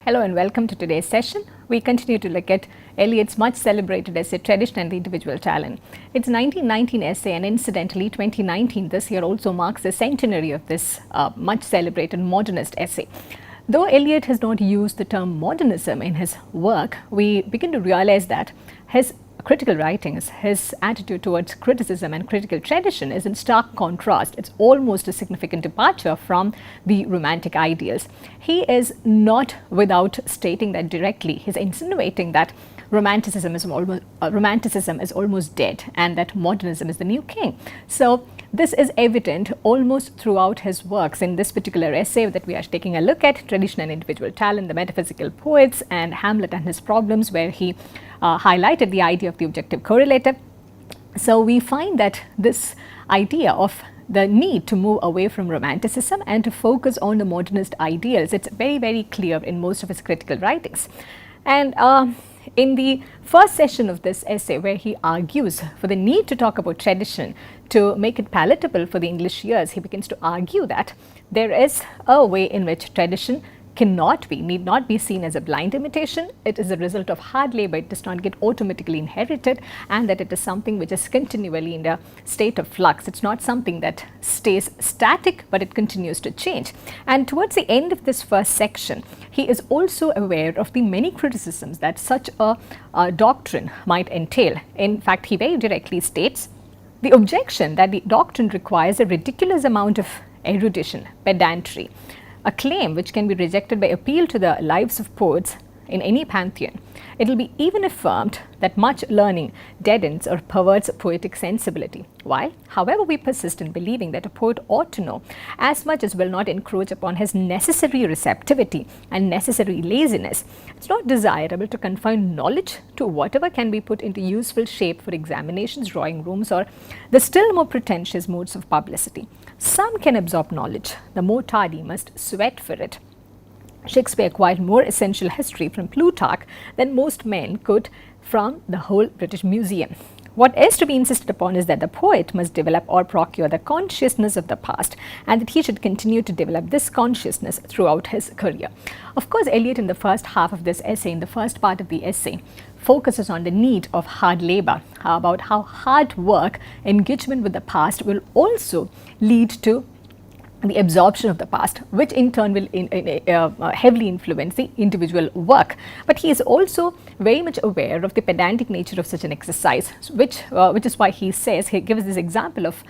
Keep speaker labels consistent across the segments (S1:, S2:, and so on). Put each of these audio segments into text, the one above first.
S1: Hello and welcome to today's session. We continue to look at Eliot's much celebrated essay, Tradition and the Individual Talent. It's a 1919 essay, and incidentally 2019 this year also marks the centenary of this much celebrated modernist essay. Though Eliot has not used the term modernism in his work, we begin to realize that his critical writings, his attitude towards criticism and critical tradition is in stark contrast. It's almost a significant departure from the romantic ideals. He is not without stating that directly. He's insinuating that romanticism is almost dead and that modernism is the new king. So this is evident almost throughout his works. In this particular essay that we are taking a look at, Tradition and Individual Talent, the Metaphysical Poets, and Hamlet and His Problems, where he highlighted the idea of the objective correlative. So we find that this idea of the need to move away from romanticism and to focus on the modernist ideals, it's very, very clear in most of his critical writings. And in the first session of this essay, where he argues for the need to talk about tradition to make it palatable for the English ears, he begins to argue that there is a way in which tradition need not be seen as a blind imitation. It is a result of hard labor. It does not get automatically inherited, and that it is something which is continually in a state of flux. It's not something that stays static, but it continues to change. And towards the end of this first section, he is also aware of the many criticisms that such a doctrine might entail. In fact, he very directly states the objection that the doctrine requires a ridiculous amount of erudition, pedantry, a claim which can be rejected by appeal to the lives of poets in any pantheon. It will be even affirmed that much learning deadens or perverts poetic sensibility. While, however, we persist in believing that a poet ought to know as much as will not encroach upon his necessary receptivity and necessary laziness, it's not desirable to confine knowledge to whatever can be put into useful shape for examinations, drawing rooms, or the still more pretentious modes of publicity. Some can absorb knowledge, the more tardy must sweat for it. Shakespeare acquired more essential history from Plutarch than most men could from the whole British Museum. What is to be insisted upon is that the poet must develop or procure the consciousness of the past, and that he should continue to develop this consciousness throughout his career. Of course, Eliot, in the first half of this essay, in the first part of the essay, focuses on the need of hard labor, about how hard work, engagement with the past will also lead to the absorption of the past, which in turn will heavily influence the individual work. But he is also very much aware of the pedantic nature of such an exercise, which is why he gives this example of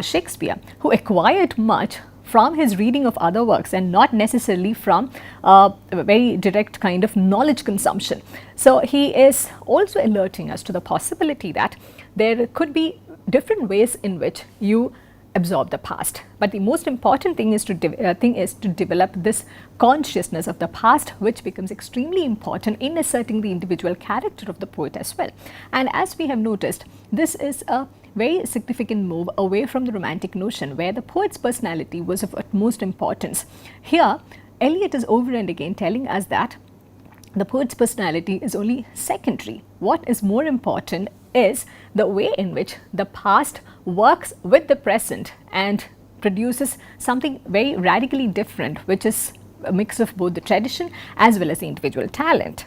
S1: Shakespeare, who acquired much from his reading of other works and not necessarily from a very direct kind of knowledge consumption. So he is also alerting us to the possibility that there could be different ways in which you absorb the past. But the most important thing is to develop this consciousness of the past, which becomes extremely important in asserting the individual character of the poet as well. And as we have noticed, this is a very significant move away from the romantic notion, where the poet's personality was of utmost importance. Here, Eliot is over and again telling us that the poet's personality is only secondary. What is more important is the way in which the past works with the present and produces something very radically different, which is a mix of both the tradition as well as the individual talent.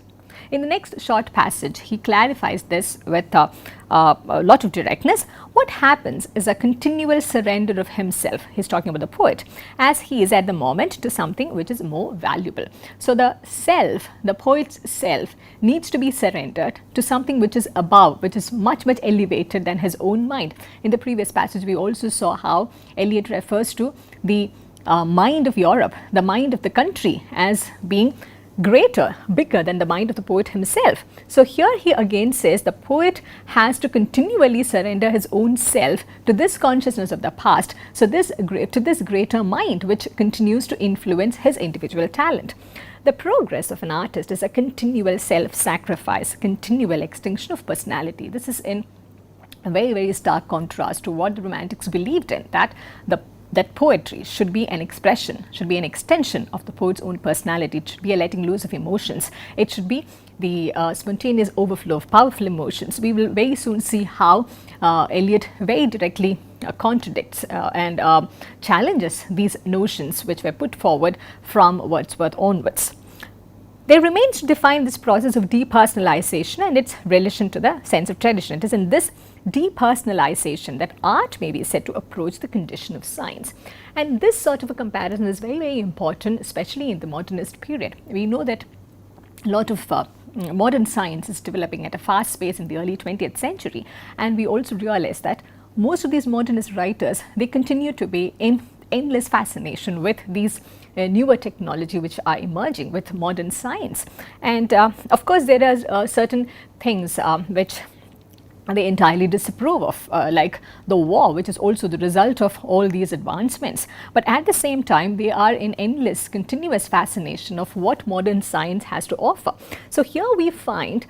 S1: In the next short passage, he clarifies this with a lot of directness. What happens is a continual surrender of himself, he's talking about the poet, as he is at the moment, to something which is more valuable. So the self, the poet's self, needs to be surrendered to something which is above, which is much, much elevated than his own mind. In the previous passage, we also saw how Eliot refers to the mind of Europe, the mind of the country, as being greater, bigger than the mind of the poet himself. So here he again says the poet has to continually surrender his own self to this consciousness of the past, so to this greater mind which continues to influence his individual talent. The progress of an artist is a continual self-sacrifice, continual extinction of personality. This is in a very, very stark contrast to what the Romantics believed in, that poetry should be an expression, should be an extension of the poet's own personality. It should be a letting loose of emotions. It should be the spontaneous overflow of powerful emotions. We will very soon see how Eliot very directly contradicts and challenges these notions which were put forward from Wordsworth onwards. There remains to define this process of depersonalization and its relation to the sense of tradition. It is in this depersonalization that art may be said to approach the condition of science. And this sort of a comparison is very, very important, especially in the modernist period. We know that a lot of modern science is developing at a fast pace in the early 20th century, and we also realize that most of these modernist writers, they continue to be in endless fascination with these newer technology which are emerging with modern science. And of course there are certain things which they entirely disapprove of, like the war, which is also the result of all these advancements. But at the same time, they are in endless, continuous fascination of what modern science has to offer. So here we find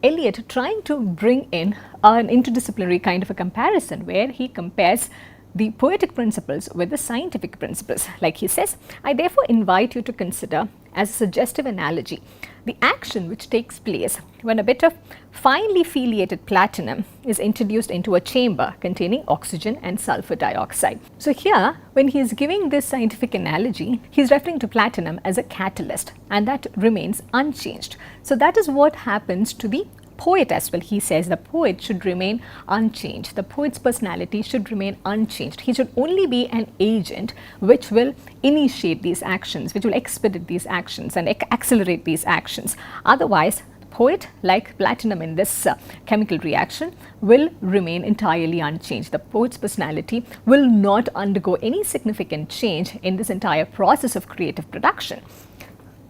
S1: Eliot trying to bring in an interdisciplinary kind of a comparison where he compares the poetic principles with the scientific principles. Like he says, I therefore invite you to consider as a suggestive analogy the action which takes place when a bit of finely foliated platinum is introduced into a chamber containing oxygen and sulfur dioxide. So here, when he is giving this scientific analogy, he is referring to platinum as a catalyst, and that remains unchanged. So that is what happens to the poet as well. He says the poet should remain unchanged. The poet's personality should remain unchanged. He should only be an agent which will initiate these actions, which will expedite these actions and accelerate these actions. Otherwise, the poet, like platinum in this chemical reaction, will remain entirely unchanged. The poet's personality will not undergo any significant change in this entire process of creative production.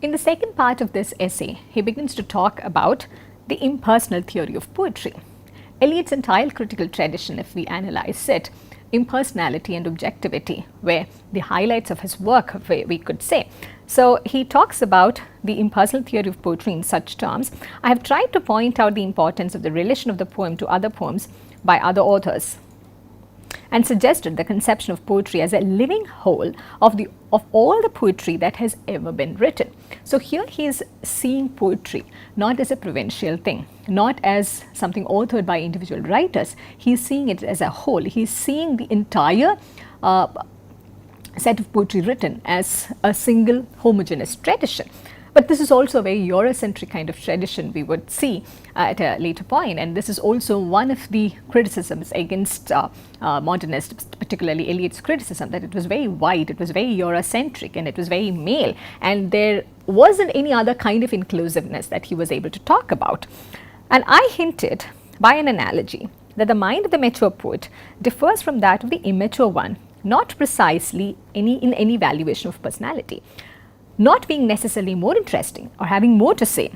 S1: In the second part of this essay, he begins to talk about the impersonal theory of poetry. Eliot's entire critical tradition, if we analyze it, impersonality and objectivity were the highlights of his work, we could say. So he talks about the impersonal theory of poetry in such terms. I have tried to point out the importance of the relation of the poem to other poems by other authors, and suggested the conception of poetry as a living whole of all the poetry that has ever been written. So here he is seeing poetry not as a provincial thing, not as something authored by individual writers. He is seeing it as a whole. He is seeing the entire set of poetry written as a single homogeneous tradition. But this is also a very Eurocentric kind of tradition we would see at a later point, and this is also one of the criticisms against modernists, particularly Eliot's criticism, that it was very white, it was very Eurocentric, and it was very male, and there wasn't any other kind of inclusiveness that he was able to talk about. And I hinted by an analogy that the mind of the mature poet differs from that of the immature one, not precisely in any valuation of personality, not being necessarily more interesting or having more to say,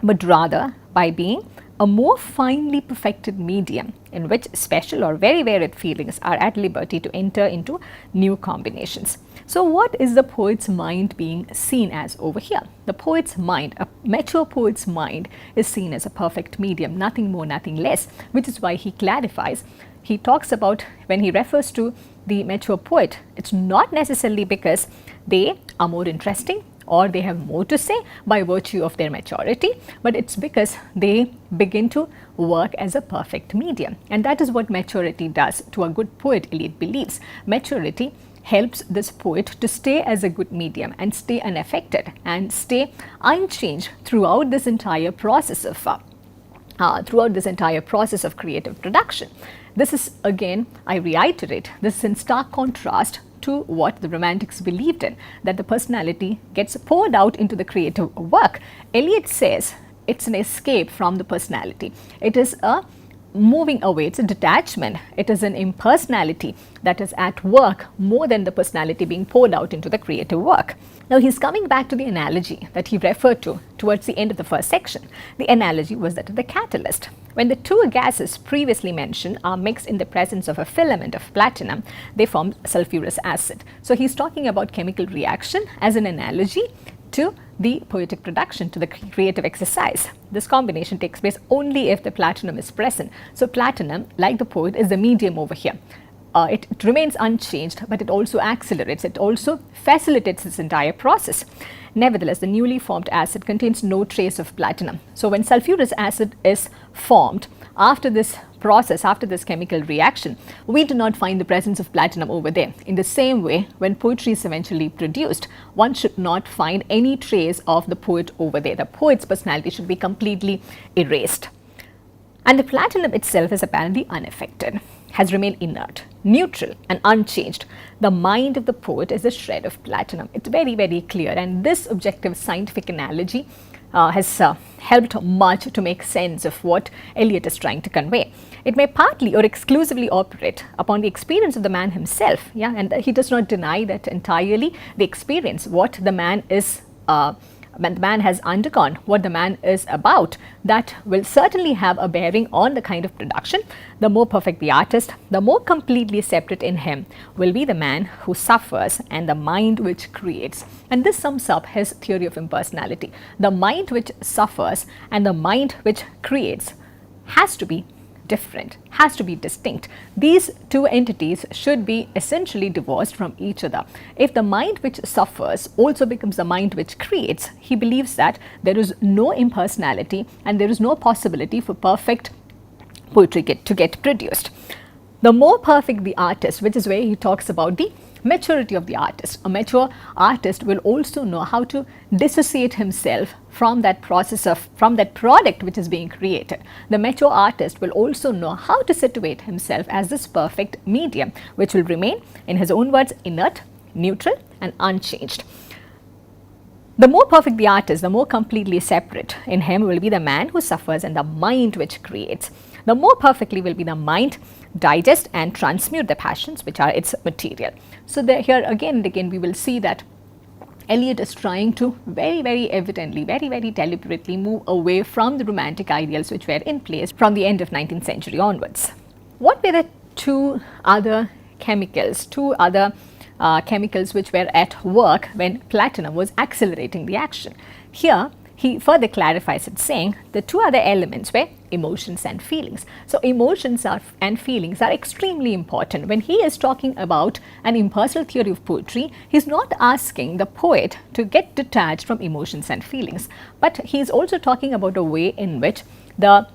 S1: but rather by being a more finely perfected medium in which special or very varied feelings are at liberty to enter into new combinations. So what is the poet's mind being seen as over here? The poet's mind, a mature poet's mind, is seen as a perfect medium, nothing more, nothing less, which is why he clarifies. He talks about, when he refers to the mature poet, it's not necessarily because they are more interesting or they have more to say by virtue of their maturity, but it's because they begin to work as a perfect medium. And that is what maturity does to a good poet, Eliot believes. Maturity helps this poet to stay as a good medium and stay unaffected and stay unchanged throughout this entire process of creative production. This is, again, I reiterate, this is in stark contrast to what the Romantics believed in, that the personality gets poured out into the creative work. Eliot says it's an escape from the personality. It is a moving away, it's a detachment, it is an impersonality that is at work more than the personality being poured out into the creative work. Now he's coming back to the analogy that he referred to towards the end of the first section. The analogy was that of the catalyst. When the two gases previously mentioned are mixed in the presence of a filament of platinum, they form sulfurous acid. So he's talking about chemical reaction as an analogy to the poetic production, to the creative exercise. This combination takes place only if the platinum is present. So platinum, like the poet, is the medium over here. It remains unchanged, but it also accelerates, it also facilitates this entire process. Nevertheless, the newly formed acid contains no trace of platinum. So when sulfurous acid is formed after this process, after this chemical reaction, we do not find the presence of platinum over there. In the same way, when poetry is eventually produced, one should not find any trace of the poet over there. The poet's personality should be completely erased. And the platinum itself is apparently unaffected, has remained inert, neutral and unchanged. The mind of the poet is a shred of platinum. It's very, very clear, and this objective scientific analogy has helped much to make sense of what Eliot is trying to convey. It may partly or exclusively operate upon the experience of the man himself, and he does not deny that entirely. The experience, what the man is when the man has undergone, what the man is about, that will certainly have a bearing on the kind of production. The more perfect the artist, the more completely separate in him will be the man who suffers and the mind which creates. And this sums up his theory of impersonality. The mind which suffers and the mind which creates has to be different, has to be distinct. These two entities should be essentially divorced from each other. If the mind which suffers also becomes the mind which creates, he believes that there is no impersonality and there is no possibility for perfect poetry to get produced. The more perfect the artist, which is where he talks about the maturity of the artist. A mature artist will also know how to dissociate himself from that from that product which is being created. The mature artist will also know how to situate himself as this perfect medium, which will remain, in his own words, inert, neutral and unchanged. The more perfect the artist, the more completely separate in him will be the man who suffers and the mind which creates. The more perfectly will be the mind digest and transmute the passions which are its material. So here again and again we will see that Eliot is trying to very, very evidently, very, very deliberately move away from the romantic ideals which were in place from the end of 19th century onwards. What were the two other chemicals which were at work when platinum was accelerating the action? Here he further clarifies it, saying the two other elements were emotions and feelings. So emotions and feelings are extremely important. When he is talking about an impersonal theory of poetry, he's not asking the poet to get detached from emotions and feelings, but he's also talking about a way in which the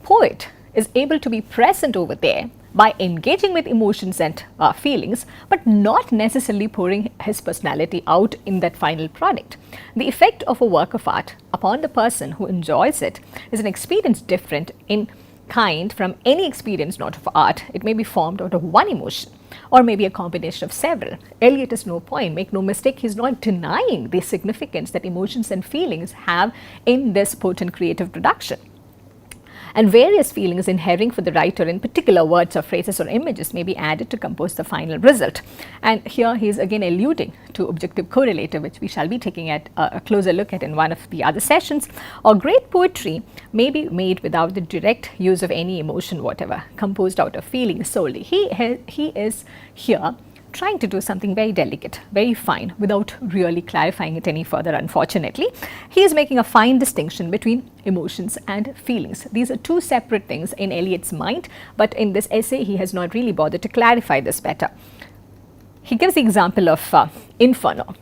S1: poet is able to be present over there by engaging with emotions and feelings, but not necessarily pouring his personality out in that final product. The effect of a work of art upon the person who enjoys it is an experience different in kind from any experience not of art. It may be formed out of one emotion or maybe a combination of several. Eliot is no point, make no mistake, he's not denying the significance that emotions and feelings have in this potent creative production. And various feelings inherent for the writer in particular words or phrases or images may be added to compose the final result. And here he is again alluding to objective correlator, which we shall be taking at a closer look at in one of the other sessions. Or great poetry may be made without the direct use of any emotion whatever, composed out of feeling solely. He is here trying to do something very delicate, very fine, without really clarifying it any further, unfortunately. He is making a fine distinction between emotions and feelings. These are two separate things in Eliot's mind, but in this essay he has not really bothered to clarify this better. He gives the example of Inferno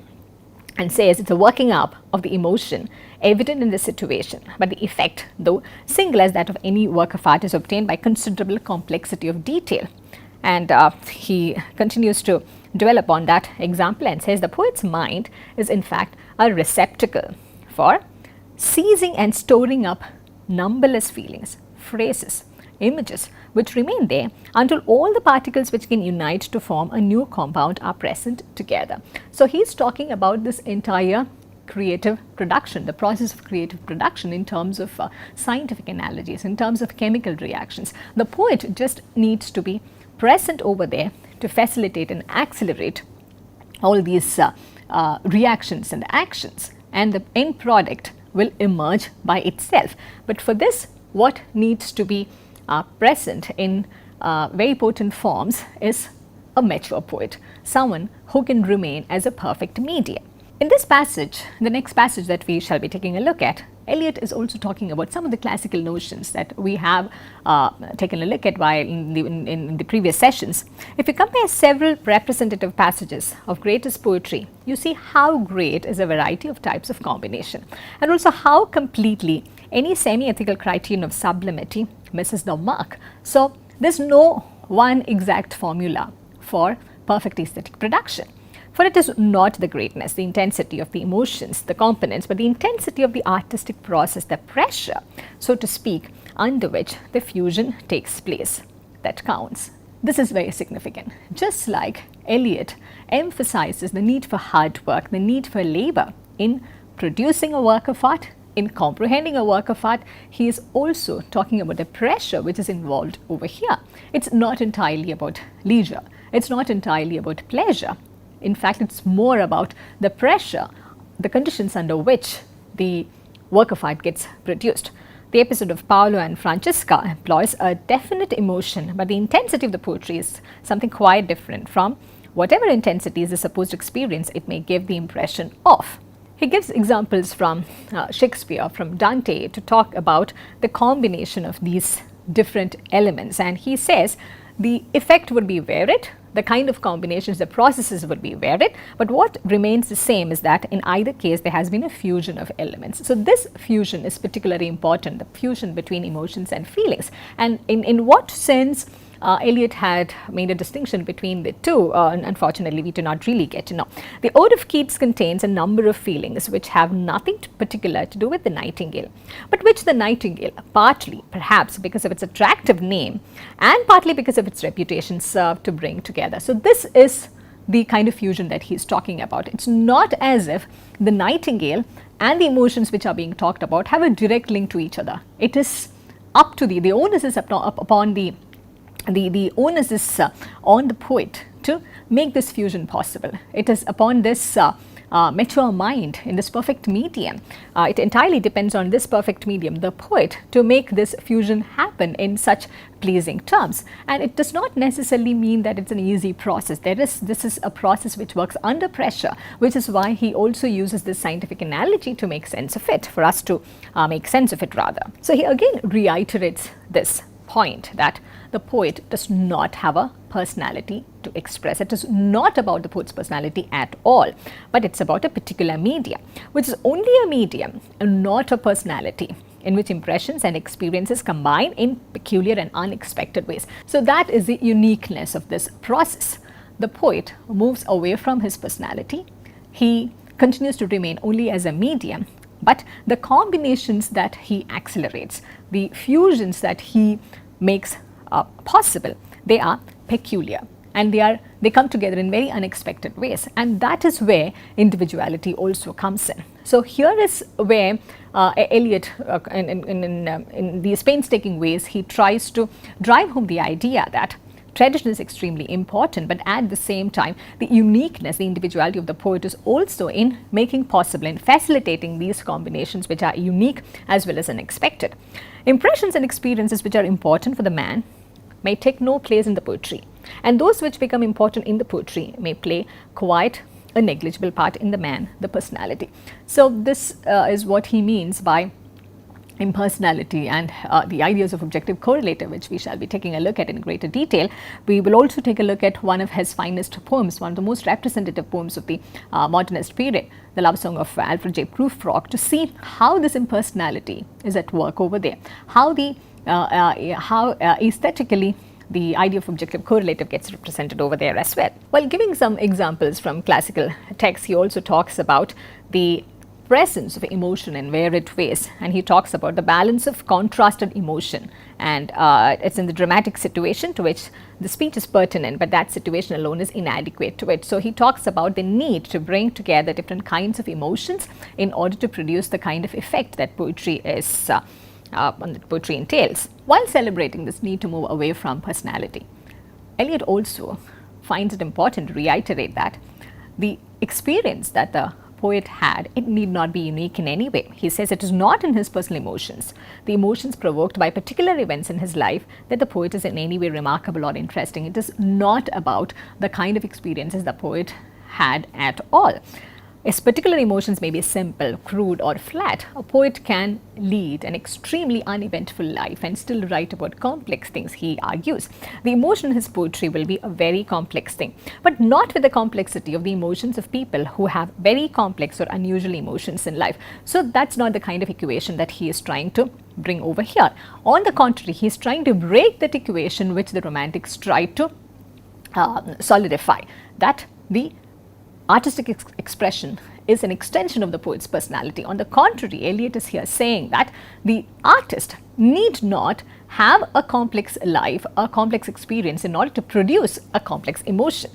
S1: and says it's a working up of the emotion evident in the situation, but the effect, though single as that of any work of art, is obtained by considerable complexity of detail. And he continues to dwell upon that example and says the poet's mind is in fact a receptacle for seizing and storing up numberless feelings, phrases, images which remain there until all the particles which can unite to form a new compound are present together. So he's talking about this entire creative production, the process of creative production in terms of scientific analogies, in terms of chemical reactions. The poet just needs to be present over there to facilitate and accelerate all these reactions and actions, and the end product will emerge by itself. But for this, what needs to be present in very potent forms is a mature poet, someone who can remain as a perfect medium. In this passage, the next passage that we shall be taking a look at, Eliot is also talking about some of the classical notions that we have taken a look at while in the previous sessions. If you compare several representative passages of greatest poetry, you see how great is a variety of types of combination, and also how completely any semi-ethical criterion of sublimity misses the mark. So there's no one exact formula for perfect aesthetic production. For it is not the greatness, the intensity of the emotions, the components, but the intensity of the artistic process, the pressure, so to speak, under which the fusion takes place, that counts. This is very significant. Just like Eliot emphasizes the need for hard work, the need for labor in producing a work of art, in comprehending a work of art, he is also talking about the pressure which is involved over here. It's not entirely about leisure. It's not entirely about pleasure. In fact, it's more about the pressure, the conditions under which the work of art gets produced. The episode of Paolo and Francesca employs a definite emotion, but the intensity of the poetry is something quite different from whatever intensity is the supposed experience it may give the impression of. He gives examples from Shakespeare, from Dante, to talk about the combination of these different elements. And he says the effect would be varied, the kind of combinations, the processes would be varied, but what remains the same is that in either case there has been a fusion of elements. So this fusion is particularly important, the fusion between emotions and feelings. And in what sense Eliot had made a distinction between the two, unfortunately we do not really get to know. The Ode of Keats contains a number of feelings which have nothing particular to do with the nightingale, but which the nightingale, partly perhaps because of its attractive name and partly because of its reputation, served to bring together. So this is the kind of fusion that he's talking about. It's not as if the nightingale and the emotions which are being talked about have a direct link to each other. It is up to the onus is upon the onus is on the poet to make this fusion possible. It is upon this mature mind in this perfect medium. It entirely depends on this perfect medium, the poet, to make this fusion happen in such pleasing terms. And it does not necessarily mean that it's an easy process. This is a process which works under pressure, which is why he also uses this scientific analogy to make sense of it, for us to make sense of it rather. So he again reiterates this point that the poet does not have a personality to express. It is not about the poet's personality at all, but it's about a particular medium, which is only a medium and not a personality, in which impressions and experiences combine in peculiar and unexpected ways. So that is the uniqueness of this process. The poet moves away from his personality. He continues to remain only as a medium, but the combinations that he accelerates, the fusions that he makes possible, they are peculiar, and they come together in very unexpected ways, and that is where individuality also comes in. So here is where Eliot, in these painstaking ways, he tries to drive home the idea that tradition is extremely important, but at the same time, the uniqueness, the individuality of the poet is also in making possible and facilitating these combinations which are unique as well as unexpected. Impressions and experiences which are important for the man may take no place in the poetry, and those which become important in the poetry may play quite a negligible part in the man, the personality. So this is what he means by impersonality and the ideas of objective correlative, which we shall be taking a look at in greater detail. We will also take a look at one of his finest poems, one of the most representative poems of the modernist period, the love song of Alfred J. Prufrock, to see how this impersonality is at work over there, how aesthetically the idea of objective correlative gets represented over there as well. While giving some examples from classical texts, he also talks about the presence of emotion in varied ways, and he talks about the balance of contrasted emotion, and it's in the dramatic situation to which the speech is pertinent, but that situation alone is inadequate to it. So he talks about the need to bring together different kinds of emotions in order to produce the kind of effect that poetry entails. While celebrating this need to move away from personality, Eliot also finds it important to reiterate that the experience that the poet had, it need not be unique in any way. He says it is not in his personal emotions, the emotions provoked by particular events in his life, that the poet is in any way remarkable or interesting. It is not about the kind of experiences the poet had at all. particular emotions may be simple, crude, or flat, a poet can lead an extremely uneventful life and still write about complex things, he argues. The emotion in his poetry will be a very complex thing, but not with the complexity of the emotions of people who have very complex or unusual emotions in life. So that's not the kind of equation that he is trying to bring over here. On the contrary, he is trying to break that equation which the Romantics tried to solidify, that the artistic expression is an extension of the poet's personality. On the contrary, Eliot is here saying that the artist need not have a complex life, a complex experience in order to produce a complex emotion.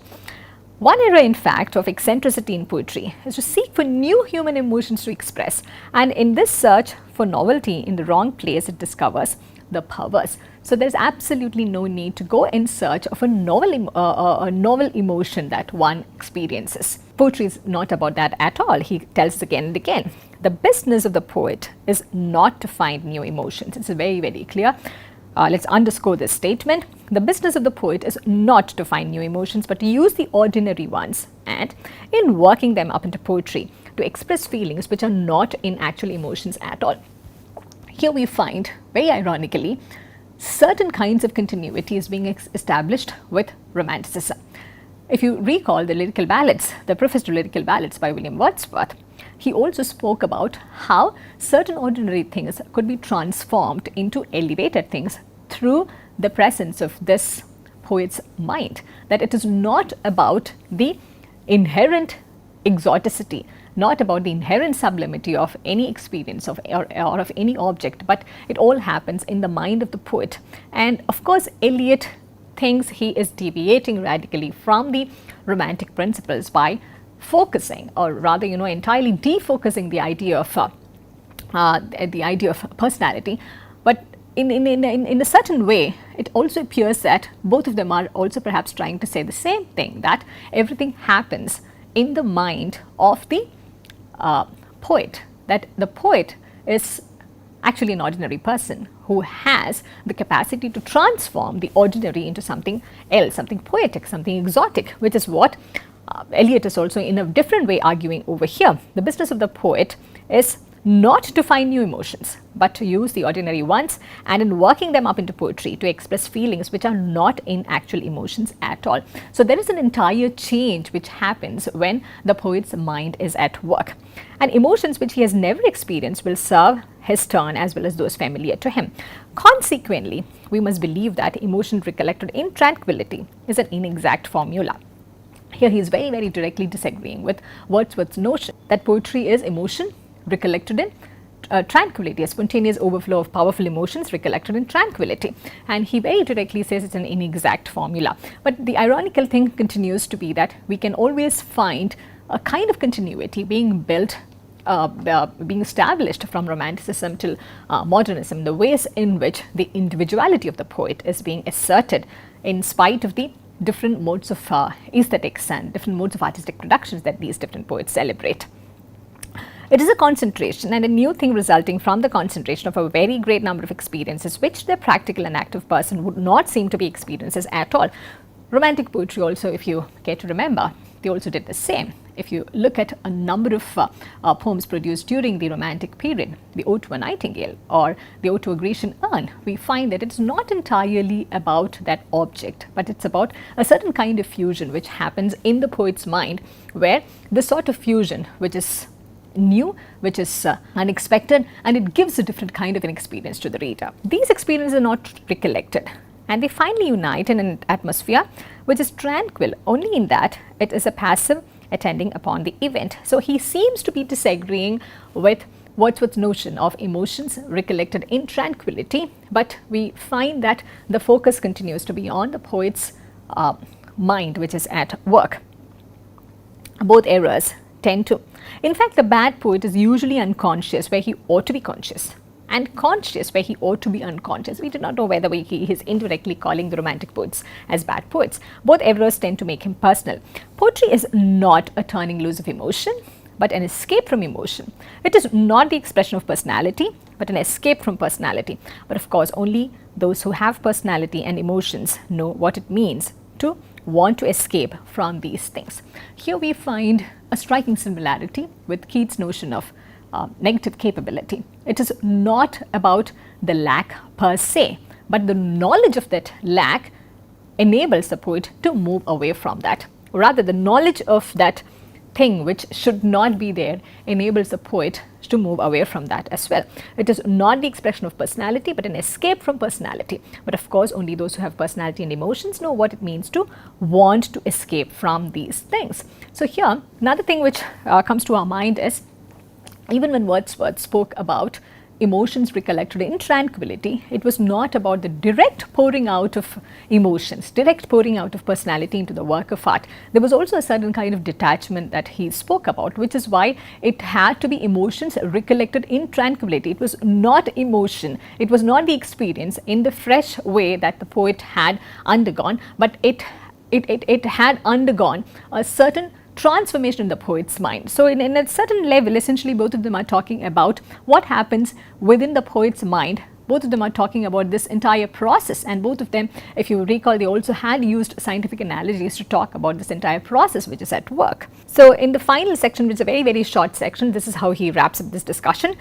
S1: One error, in fact, of eccentricity in poetry is to seek for new human emotions to express, and in this search for novelty in the wrong place, it discovers the perverse. So there's absolutely no need to go in search of a novel emotion that one experiences. Poetry is not about that at all. He tells us again and again, the business of the poet is not to find new emotions. It's very, very clear. Let's underscore this statement. The business of the poet is not to find new emotions, but to use the ordinary ones and, in working them up into poetry, to express feelings which are not in actual emotions at all. Here we find, very ironically, certain kinds of continuity is being established with Romanticism. If you recall the lyrical ballads, the preface to lyrical ballads by William Wordsworth, he also spoke about how certain ordinary things could be transformed into elevated things through the presence of this poet's mind, that it is not about the inherent exoticity, not about the inherent sublimity of any experience or of any object, but it all happens in the mind of the poet. And of course, Eliot thinks he is deviating radically from the Romantic principles by focusing, or rather, entirely defocusing the idea of personality. But in a certain way, it also appears that both of them are also perhaps trying to say the same thing, that everything happens in the mind of the poet, that the poet is actually an ordinary person who has the capacity to transform the ordinary into something else, something poetic, something exotic, which is what Eliot is also in a different way arguing over here. The business of the poet is not to find new emotions, but to use the ordinary ones and in working them up into poetry to express feelings which are not in actual emotions at all. So there is an entire change which happens when the poet's mind is at work. And emotions which he has never experienced will serve his turn as well as those familiar to him. Consequently, we must believe that emotion recollected in tranquility is an inexact formula. Here he is very, very directly disagreeing with Wordsworth's notion that poetry is emotion recollected in tranquility, a spontaneous overflow of powerful emotions recollected in tranquility. And he very directly says it's an inexact formula. But the ironical thing continues to be that we can always find a kind of continuity being built, being established from Romanticism till modernism, the ways in which the individuality of the poet is being asserted in spite of the different modes of aesthetics and different modes of artistic productions that these different poets celebrate. It is a concentration and a new thing resulting from the concentration of a very great number of experiences which the practical and active person would not seem to be experiences at all. Romantic poetry also, if you care to remember, they also did the same. If you look at a number of poems produced during the Romantic period, the Ode to a Nightingale or the Ode to a Grecian Urn, we find that it's not entirely about that object, but it's about a certain kind of fusion which happens in the poet's mind, where this sort of fusion, which is new, which is unexpected, and it gives a different kind of an experience to the reader. These experiences are not recollected, and they finally unite in an atmosphere which is tranquil only in that it is a passive attending upon the event. So he seems to be disagreeing with Wordsworth's notion of emotions recollected in tranquility, but we find that the focus continues to be on the poet's mind, which is at work. Both errors tend to. In fact, the bad poet is usually unconscious where he ought to be conscious, and conscious where he ought to be unconscious. We do not know whether he is indirectly calling the Romantic poets as bad poets. Both errors tend to make him personal. Poetry is not a turning loose of emotion, but an escape from emotion. It is not the expression of personality, but an escape from personality. But of course, only those who have personality and emotions know what it means to want to escape from these things. Here we find a striking similarity with Keats' notion of negative capability. It is not about the lack per se, but the knowledge of that lack enables the poet to move away from that. Rather, the knowledge of that thing which should not be there enables the poet to move away from that as well. It is not the expression of personality, but an escape from personality. But of course, only those who have personality and emotions know what it means to want to escape from these things. So here, another thing which comes to our mind is, even when Wordsworth spoke about emotions recollected in tranquility, it was not about the direct pouring out of emotions, direct pouring out of personality into the work of art. There was also a certain kind of detachment that he spoke about, which is why it had to be emotions recollected in tranquility. It was not emotion, it was not the experience in the fresh way that the poet had undergone, but it had undergone a certain transformation in the poet's mind. So in a certain level, essentially both of them are talking about what happens within the poet's mind. Both of them are talking about this entire process, and both of them, if you recall, they also had used scientific analogies to talk about this entire process which is at work. So in the final section, which is a very, very short section, this is how he wraps up this discussion.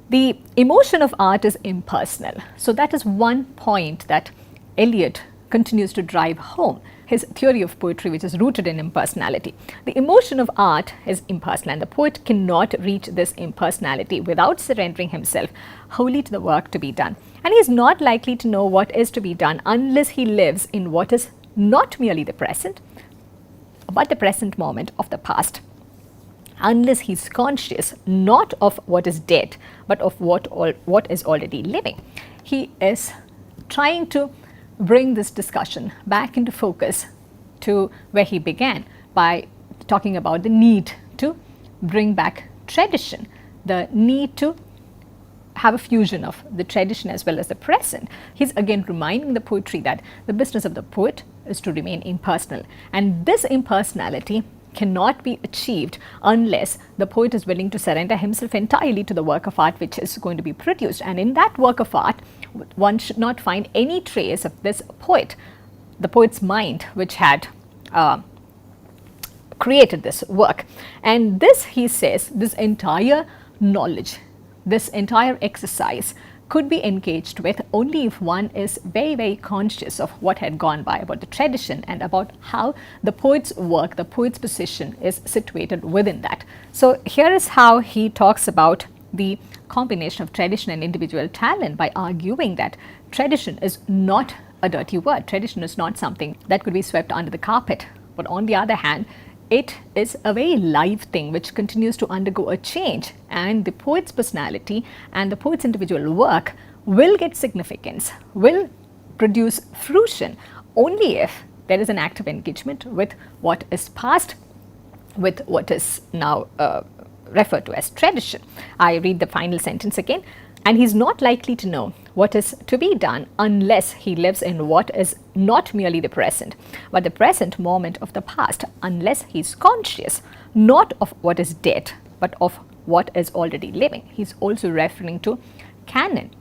S1: The emotion of art is impersonal. So that is one point that Eliot continues to drive home, his theory of poetry, which is rooted in impersonality. The emotion of art is impersonal, and the poet cannot reach this impersonality without surrendering himself wholly to the work to be done. And he is not likely to know what is to be done unless he lives in what is not merely the present, but the present moment of the past. Unless he is conscious not of what is dead, but of what is already living. He is trying to bring this discussion back into focus to where he began, by talking about the need to bring back tradition, the need to have a fusion of the tradition as well as the present. He's again reminding the poetry that the business of the poet is to remain impersonal, and this impersonality cannot be achieved unless the poet is willing to surrender himself entirely to the work of art which is going to be produced. And in that work of art, one should not find any trace of this poet, the poet's mind, which had created this work. And this, he says, this entire knowledge, this entire exercise could be engaged with only if one is very, very conscious of what had gone by, about the tradition and about how the poet's work, the poet's position is situated within that. So here is how he talks about the combination of tradition and individual talent, by arguing that tradition is not a dirty word. Tradition is not something that could be swept under the carpet. But on the other hand, it is a very live thing which continues to undergo a change, and the poet's personality and the poet's individual work will get significance, will produce fruition only if there is an active engagement with what is past, with what is now referred to as tradition. I read the final sentence again. And he's not likely to know what is to be done unless he lives in what is not merely the present, but the present moment of the past, unless he's conscious not of what is dead, but of what is already living. He's also referring to canon,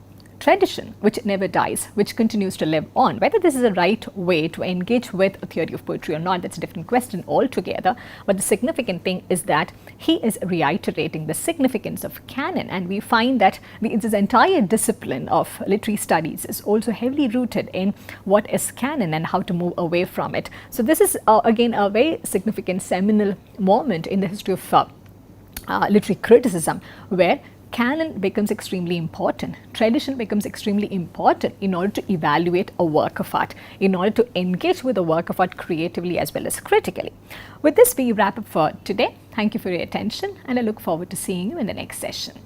S1: tradition, which never dies, which continues to live on. Whether this is a right way to engage with a theory of poetry or not, that's a different question altogether. But the significant thing is that he is reiterating the significance of canon, and we find that this entire discipline of literary studies is also heavily rooted in what is canon and how to move away from it. So this is again a very significant seminal moment in the history of literary criticism, where canon becomes extremely important, tradition becomes extremely important in order to evaluate a work of art, in order to engage with a work of art creatively as well as critically. With this, we wrap up for today. Thank you for your attention, and I look forward to seeing you in the next session.